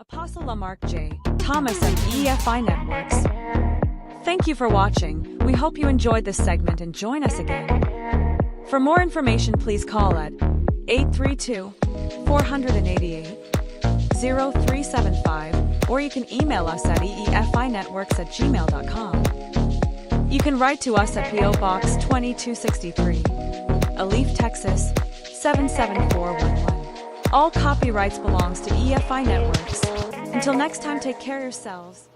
Apostle Lamarck J. Thomas of EFI Networks. Thank you for watching. We hope you enjoyed this segment and join us again. For more information, please call at 832-488-0375, or you can email us at eefinetworks@gmail.com. You can write to us at P.O. Box 2263, Alief, Texas 77411. All copyrights belongs to EFI Networks. Until next time, take care of yourselves.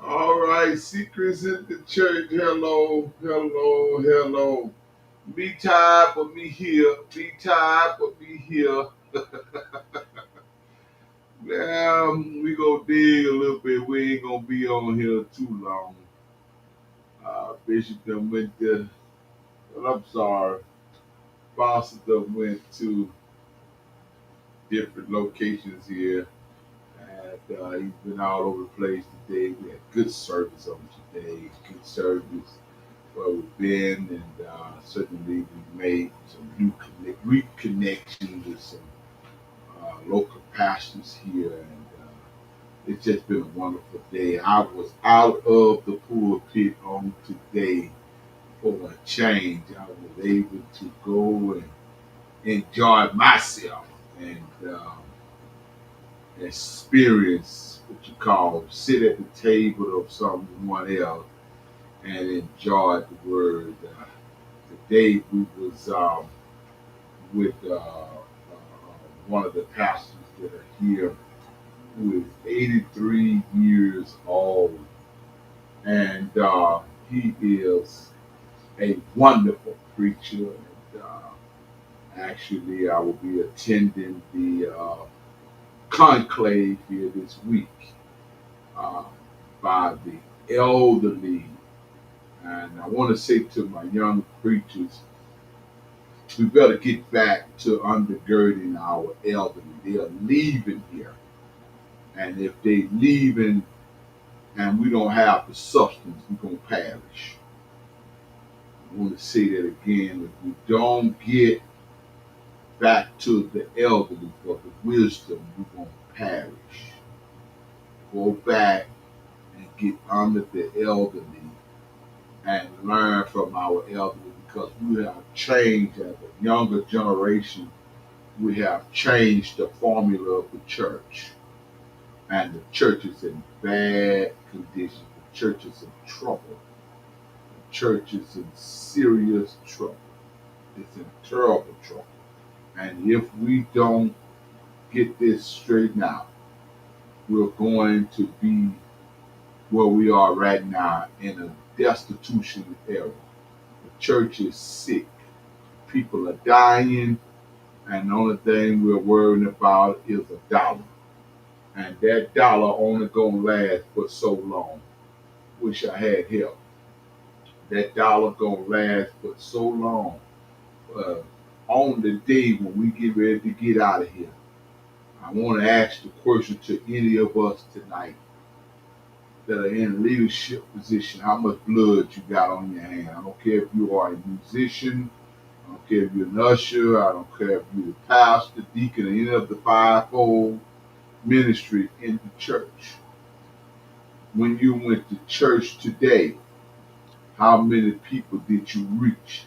All right, Secrets in the Church. Hello, hello, hello. Me tired, but me here. Me tired, but me here. We gonna dig a little bit. We ain't gonna be on here too long. Bishop done went to, well, I'm sorry, Pastor done went to different locations here. And he's been all over the place today. We had good service on today. Good service where we've been, and certainly we made some new reconnection with some local pastors here, and it's just been a wonderful day. I was out of the pulpit on today for a change. I was able to go and enjoy myself and experience what you call sit at the table of someone else and enjoy the word. Today we was with one of the pastors that are here, who is 83 years old, and he is a wonderful preacher. And actually, I will be attending the conclave here this week by the elderly. And I want to say to my young preachers, we better get back to undergirding our elderly. They are leaving here. And if they leaving and we don't have the substance, we're going to perish. I want to say that again. If we don't get back to the elderly for the wisdom, we're going to perish. Go back and get under the elderly and learn from our elderly, because we have changed as a younger generation. We have changed the formula of the church, and the church is in bad condition. The church is in trouble. The church is in serious trouble. It's in terrible trouble. And if we don't get this straightened out, we're going to be where we are right now, in a destitution era. The church is sick. People are dying, and the only thing we're worrying about is a dollar. And that dollar only gonna last for so long. Wish I had help. That dollar gonna last for so long. On the day when we get ready to get out of here, I want to ask the question to any of us tonight that are in leadership position: how much blood you got on your hand? I don't care if you are a musician, I don't care if you're an usher, I don't care if you're a pastor, deacon, or any of the fivefold ministry in the church. When you went to church today, how many people did you reach?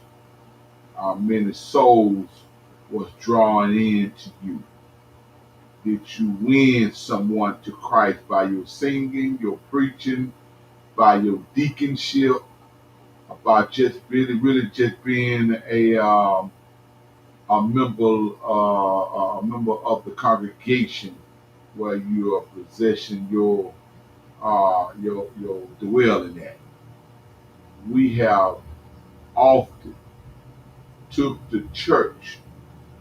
How many souls was drawn into you? Did you win someone to Christ by your singing, your preaching, by your deaconship, about just really just being a member of the congregation where you are possessing your dwelling at? We have often took the church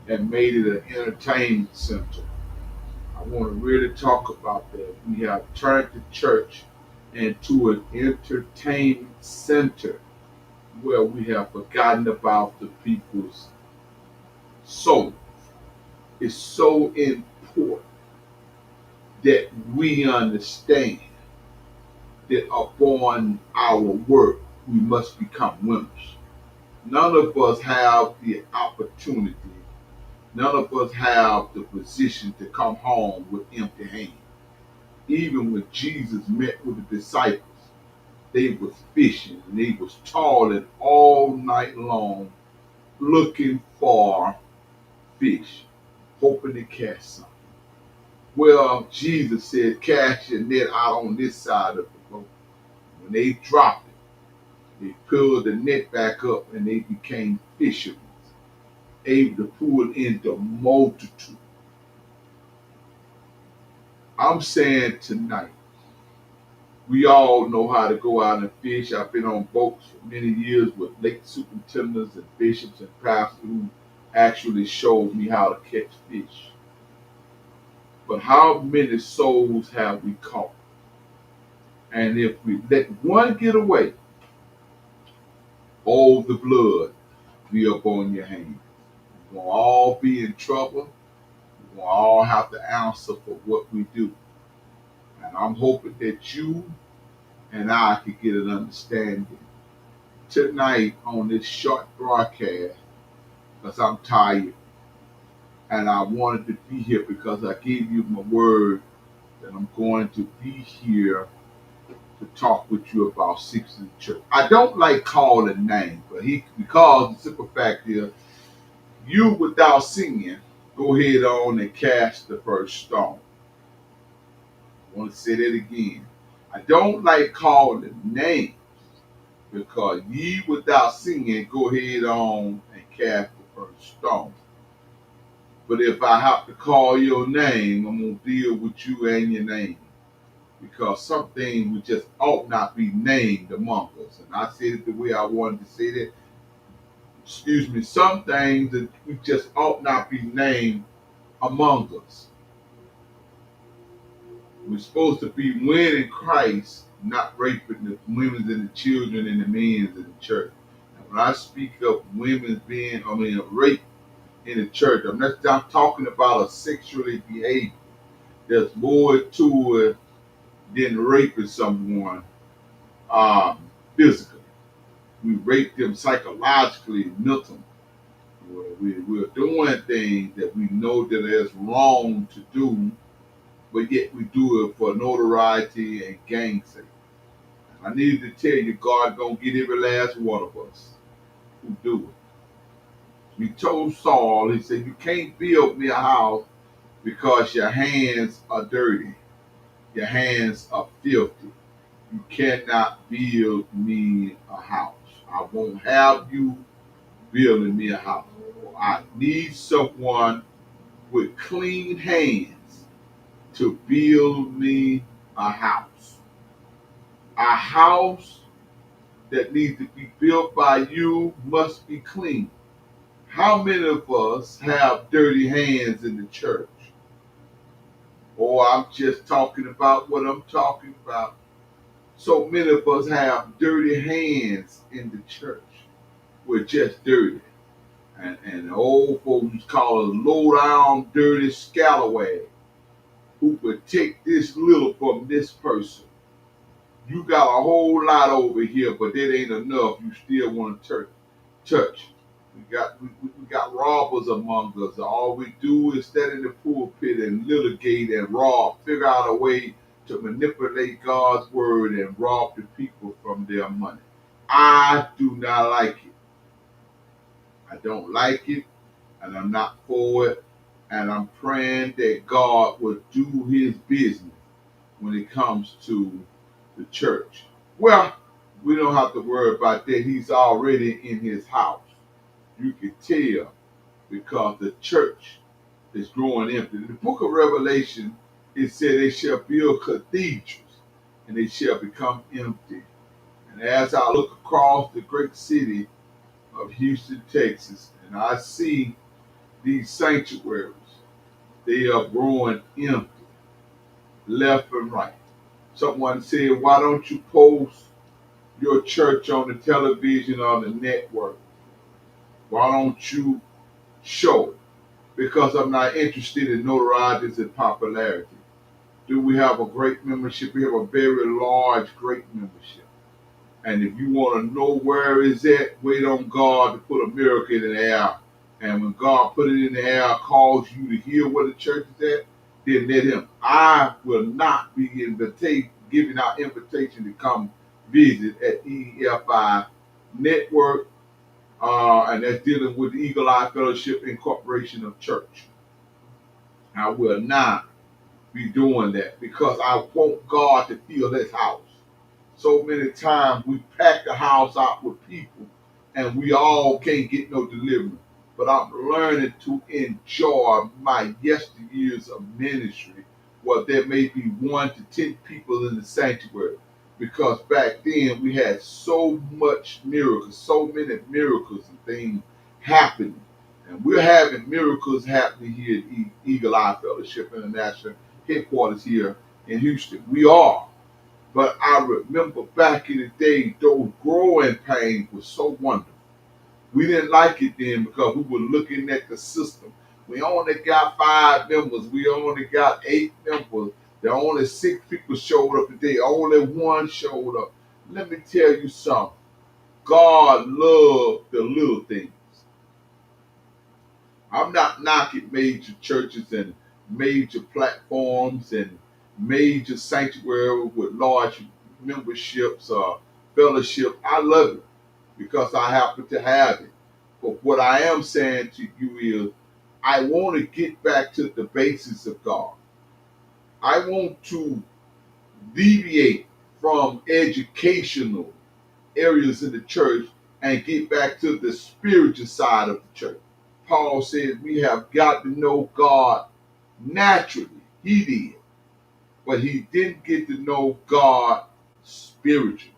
and made it an entertainment center. I want to really talk about that. We have turned the church into an entertainment center where we have forgotten about the people's souls. It's so important that we understand that upon our work, we must become winners. None of us have the opportunity None of us have the position to come home with empty hands. Even when Jesus met with the disciples, they was fishing and they was toiling all night long looking for fish, hoping to catch something. Well, Jesus said, cast your net out on this side of the boat. When they dropped it, they pulled the net back up and they became fishermen, able to pull in the multitude. I'm saying tonight, we all know how to go out and fish. I've been on boats for many years with lake superintendents and bishops and pastors who actually showed me how to catch fish. But how many souls have we caught? And if we let one get away, all the blood be up on your hands. We'll all be in trouble. We'll all have to answer for what we do. And I'm hoping that you and I could get an understanding tonight on this short broadcast because I'm tired and I wanted to be here because I gave you my word that I'm going to be here to talk with you about Six in the Church. I don't like calling names, but because the simple fact is, you without singing, go ahead on and cast the first stone. I want to say that again. I don't like calling names because ye without singing, go ahead on and cast the first stone. But if I have to call your name, I'm going to deal with you and your name. Because some things we just ought not be named among us. And I said it the way I wanted to say that. Excuse me, some things that we just ought not be named among us. We're supposed to be winning Christ, not raping the women and the children and the men in the church. And when I speak of women rape in the church, I'm talking about a sexually behavior. There's more to it than raping someone physically. We rape them psychologically, mentally. We're doing things that we know that is wrong to do, but yet we do it for notoriety and gang sake. I need to tell you, God gonna get every last one of us who do it. He told Saul, he said, you can't build me a house because your hands are dirty. Your hands are filthy. You cannot build me a house. I won't have you building me a house. I need someone with clean hands to build me a house. A house that needs to be built by you must be clean. How many of us have dirty hands in the church? Or I'm just talking about what I'm talking about. So many of us have dirty hands in the church. We're just dirty. And the old folks call us low down dirty scallywag who would take this little from this person. You got a whole lot over here, but that ain't enough. You still want to touch. We got robbers among us. All we do is stand in the pulpit and litigate and rob, figure out a way to manipulate God's word and rob the people from their money. I do not like it. I don't like it, and I'm not for it. And I'm praying that God will do his business when it comes to the church. Well, we don't have to worry about that. He's already in his house. You can tell because the church is growing empty. In the book of Revelation, it said they shall build cathedrals and they shall become empty. And as I look across the great city of Houston, Texas, and I see these sanctuaries, they are growing empty, left and right. Someone said, why don't you post your church on the television or the network? Why don't you show it? Because I'm not interested in notoriety and popularity. Do we have a great membership? We have a very large, great membership. And if you want to know where it's at, wait on God to put a miracle in the air And when God put it in the air, calls you to hear where the church is at, then let him. I will not be giving out invitation to come visit at EFI Network, and that's dealing with the Eagle Eye Fellowship Incorporation of Church. I will not be doing that because I want God to fill this house. So many times we pack the house out with people and we all can't get no deliverance. But I'm learning to enjoy my yesteryears of ministry where there may be 1 to 10 people in the sanctuary. Because back then we had so much miracles, so many miracles and things happening. And we're having miracles happening here at Eagle Eye Fellowship International headquarters here in Houston. We are. But I remember back in the day, those growing pains were so wonderful. We didn't like it then because we were looking at the system. We only got 5 members. We only got 8 members. There only 6 people showed up today. Only 1 showed up. Let me tell you something. God loved the little things. I'm not knocking major churches and major platforms and major sanctuaries with large memberships or fellowship. I love it because I happen to have it. But what I am saying to you is I want to get back to the basics of God. I want to deviate from educational areas in the church and get back to the spiritual side of the church. Paul said we have got to know God naturally. He did. But he didn't get to know God spiritually.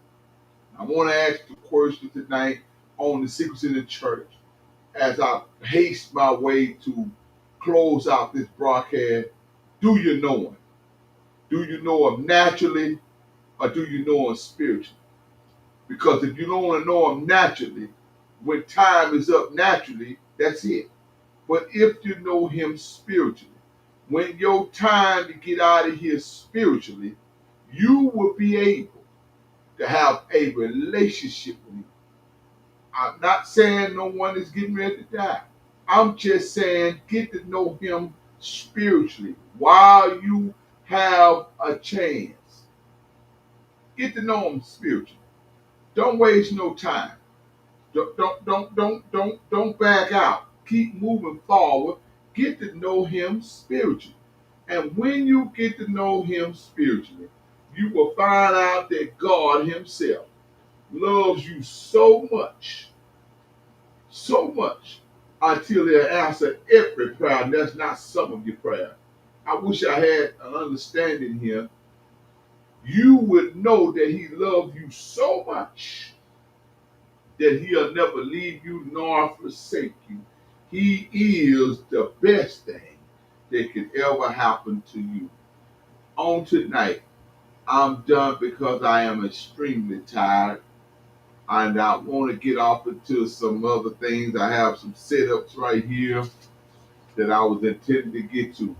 I want to ask the question tonight on the secrets in the church as I haste my way to close out this broadcast. Do you know him? Do you know him naturally or do you know him spiritually? Because if you don't want to know him naturally, when time is up naturally, that's it. But if you know him spiritually, when your time to get out of here spiritually, you will be able to have a relationship with him. I'm not saying no one is getting ready to die. I'm just saying get to know him spiritually while you have a chance. Get to know him spiritually. Don't waste no time. Don't back out. Keep moving forward. Get to know him spiritually. And when you get to know him spiritually, you will find out that God himself loves you so much, until he'll answer every prayer. And that's not some of your prayer. I wish I had an understanding here. You would know that he loves you so much that he'll never leave you nor forsake you. He is the best thing that could ever happen to you. On tonight, I'm done because I am extremely tired and I want to get off into some other things. I have some setups right here that I was intending to get to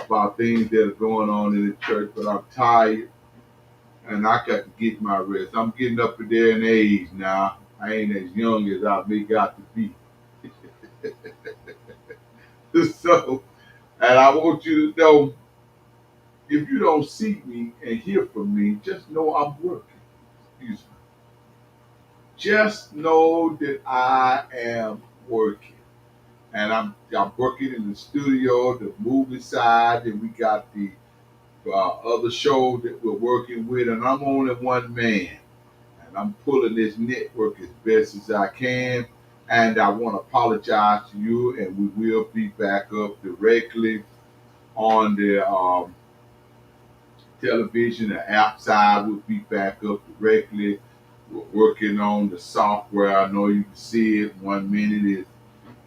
about things that are going on in the church, but I'm tired and I got to get my rest. I'm getting up there in age now. I ain't as young as I may got to be. So, and I want you to know, if you don't see me and hear from me, just know I'm working. Excuse me. Just know that I am working. And I'm working in the studio, the movie side, and we got the other show that we're working with, and I'm only one man. And I'm pulling this network as best as I can. And I want to apologize to you, and we will be back up directly on the television. The app side will be back up directly. We're working on the software. I know you can see it. 1 minute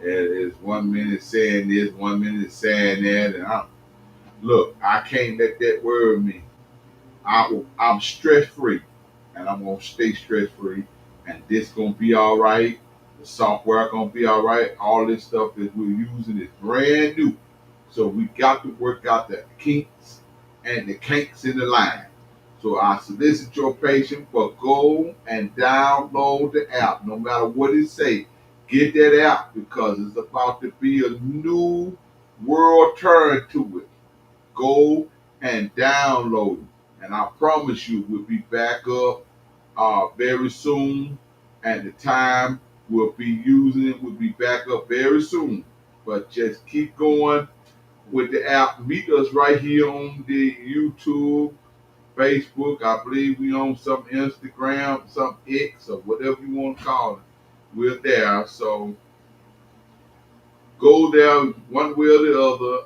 is 1 minute saying this, 1 minute saying that. And look, I can't let that worry me. I'm stress free, and I'm gonna stay stress free. And this gonna be all right. The software gonna be all right. All this stuff that we're using is brand new, so we got to work out the kinks and the kinks in the line. So I solicit your patience, but go and download the app. No matter what it say, Get that app because it's about to be a new world turn to it. Go and download it. And I promise you, we'll be back up very soon. And the time we'll be using it will be back up very soon. But just keep going with the app. Meet us right here on the YouTube, Facebook. I believe we on some Instagram, some X, or whatever you want to call it. We're there. So go there one way or the other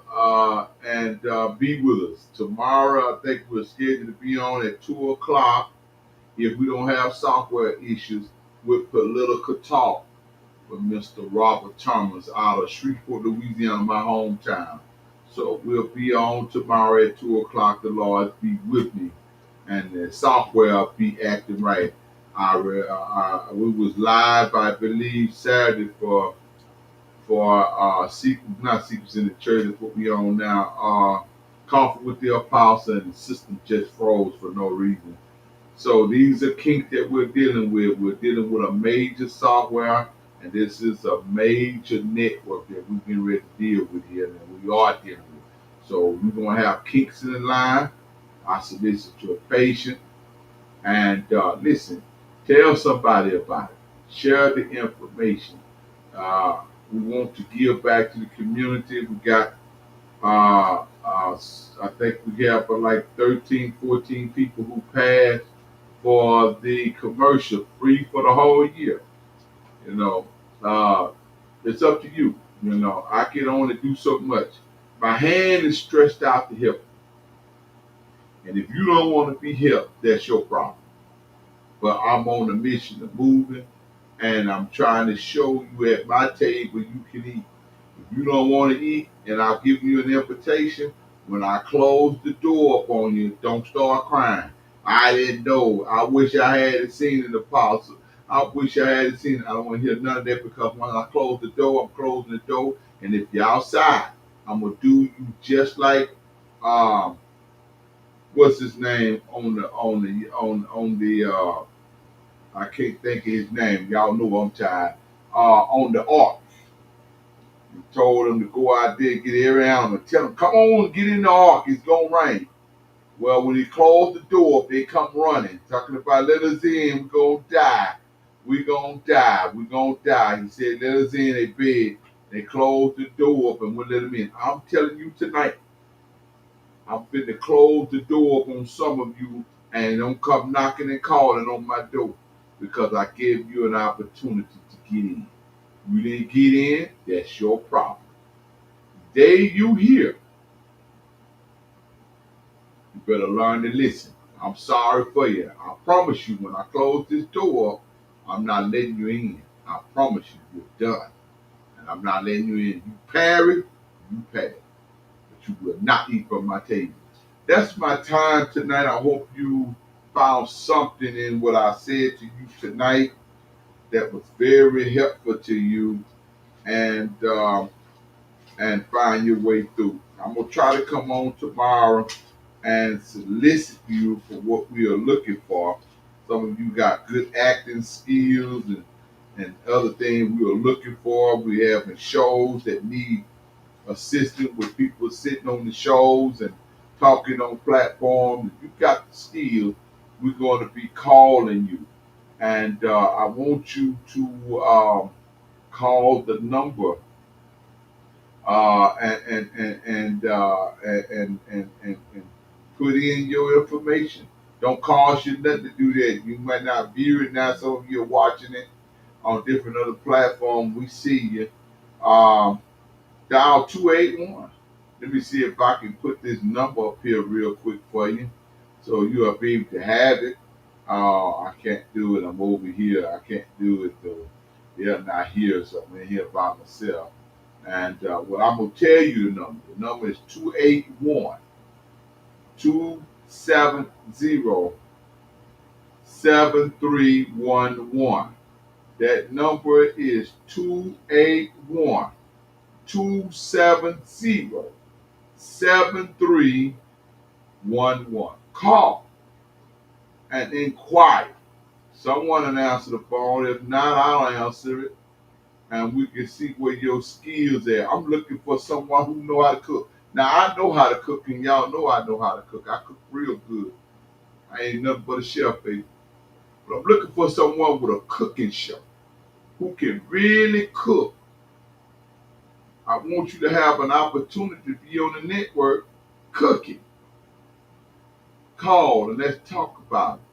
and be with us. Tomorrow, I think we're scheduled to be on at 2 o'clock. If we don't have software issues with Political Talk with Mr. Robert Thomas out of Shreveport, Louisiana, my hometown. So we'll be on tomorrow at 2 o'clock. The Lord be with me. And the software be acting right. We was live, I believe, Saturday for not secrets in the church. That's what we on now. Comfort with the apostle, and the system just froze for no reason. So these are kinks that we're dealing with. We're dealing with a major software, and this is a major network that we've been ready to deal with here, and we are dealing with. So we're gonna have kinks in the line. I solicit your patience, and listen, tell somebody about it. Share the information. We want to give back to the community. We got, I think we have like 13, 14 people who passed for the commercial free for the whole year. You know, it's up to you. You know, I can only do so much. My hand is stretched out to help. And if you don't want to be helped, that's your problem. But I'm on a mission of moving, and I'm trying to show you at my table you can eat. If you don't want to eat, and I'll give you an invitation, when I close the door up on you, don't start crying. I didn't know. I wish I had seen an apostle. I wish I had seen it. I don't want to hear none of that because when I close the door, I'm closing the door. And if you're outside, I'm gonna do you just like what's his name on the I can't think of his name. Y'all know I'm tired. On the ark. He told him to go out there, get every animal. Tell him, come on, get in the ark. It's going to rain. Well, when he closed the door, they come running, talking about, let us in. We're going to die. We're going to die. We're going to die. He said, let us in. They bed. They closed the door up and wouldn't let them in. I'm telling you tonight, I'm finna close the door up on some of you and don't come knocking and calling on my door because I gave you an opportunity to get in. You didn't get in, that's your problem. The day you hear, you better learn to listen. I'm sorry for you. I promise you, when I close this door, I'm not letting you in. I promise you, you're done. And I'm not letting you in. You parry, you pay. But you will not eat from my table. That's my time tonight. I hope you found something in what I said to you tonight that was very helpful to you, and find your way through. I'm gonna try to come on tomorrow and solicit you for what we are looking for. Some of you got good acting skills and other things we are looking for. We having shows that need assistance with people sitting on the shows and talking on platforms. If you got the skills, we're going to be calling you. And I want you to call the number and put in your information. Don't cost you nothing to do that. You might not view it now. Some of you are watching it on different other platforms. We see you. Dial 281. Let me see if I can put this number up here real quick for you so you'll be able to have it. I can't do it. I'm over here. I can't do it though. They're not here, so I'm in here by myself. And well, I'm going to tell you the number. The number is 281 270 7311. That number is 281 270 7311. Call and inquire. Someone will answer the phone. If not, I'll answer it. and we can see where your skills are. I'm looking for someone who know how to cook. Now I know how to cook, and y'all know I know how to cook. I cook real good. I ain't nothing but a chef, baby. But I'm looking for someone with a cooking show who can really cook. I want you to have an opportunity to be on the network cooking. Call and let's talk about it.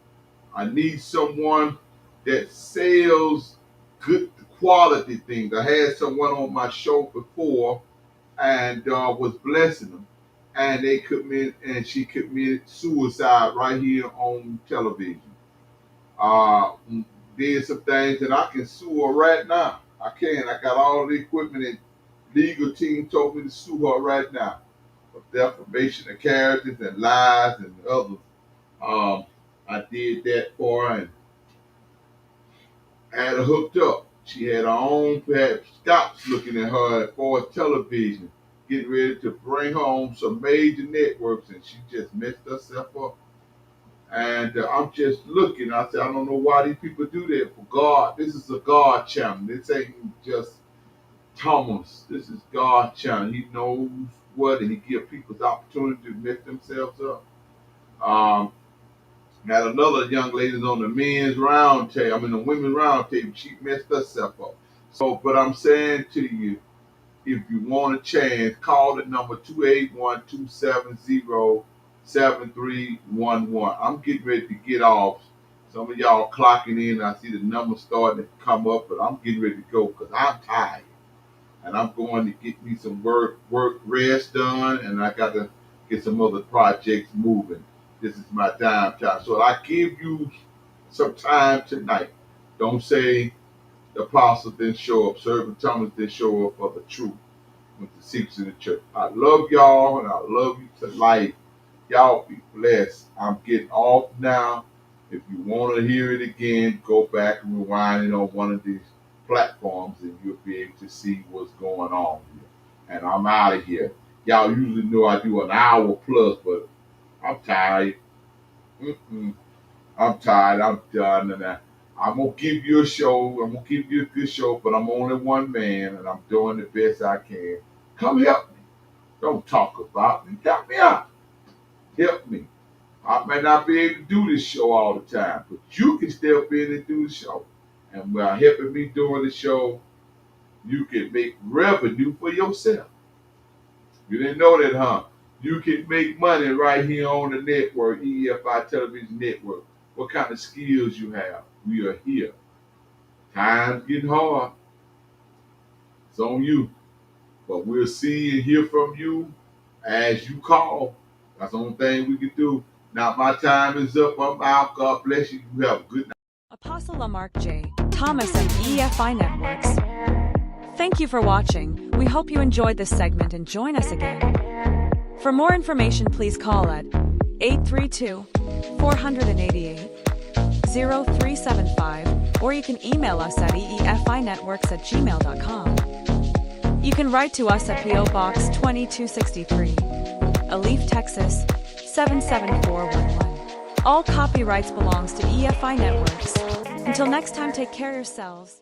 I need someone that sells good quality things. I had someone on my show before and was blessing them, and she committed suicide right here on television. Uh, did some things that I can sue her right now. I can. I got all the equipment, and legal team told me to sue her right now for defamation of characters and lies and others. Um, I did that for her and had her hooked up. She had her own scouts looking at her for television, getting ready to bring her on some major networks, and she just messed herself up. And I'm just looking. I said, I don't know why these people do that for God. This is a God channel. This ain't just Thomas. This is God channel. He knows what, and he gives people the opportunity to mess themselves up. Had another young lady on the men's round table, the women's round table. She messed herself up. So, but I'm saying to you, if you want a chance, call the number 281-270-7311. I'm getting ready to get off. Some of y'all clocking in. I see the number starting to come up, but I'm getting ready to go because I'm tired. And I'm going to get me some work rest done, and I got to get some other projects moving. This is my downtime. So I give you some time tonight. Don't say the apostle didn't show up, Servant Thomas didn't show up for the truth with the secrets of the church. I love y'all and I love you to life. Y'all be blessed. I'm getting off now. If you want to hear it again, go back and rewind it on one of these platforms and you'll be able to see what's going on here. And I'm out of here. Y'all usually know I do an hour plus, but I'm tired. I'm tired. I'm done. And I'm going to give you a show. I'm going to give you a good show, but I'm only one man and I'm doing the best I can. Come help me. Don't talk about me. Help me out. Help me. I may not be able to do this show all the time, but you can still be able to do the show. And by helping me doing the show, you can make revenue for yourself. You didn't know that, huh? You can make money right here on the network, EFI Television Network. What kind of skills you have? We are here. Time's getting hard. It's on you. But we'll see and hear from you as you call. That's the only thing we can do. Now my time is up. I'm out. God bless you. You have a good night. Apostle Lamarck J. Thomas and EFI Networks. Thank you for watching. We hope you enjoyed this segment and join us again. For more information, please call at 832-488-0375, or you can email us at eefinetworks@gmail.com. You can write to us at P.O. Box 2263, Alief, Texas 77411. All copyrights belongs to EFI Networks. Until next time, take care of yourselves.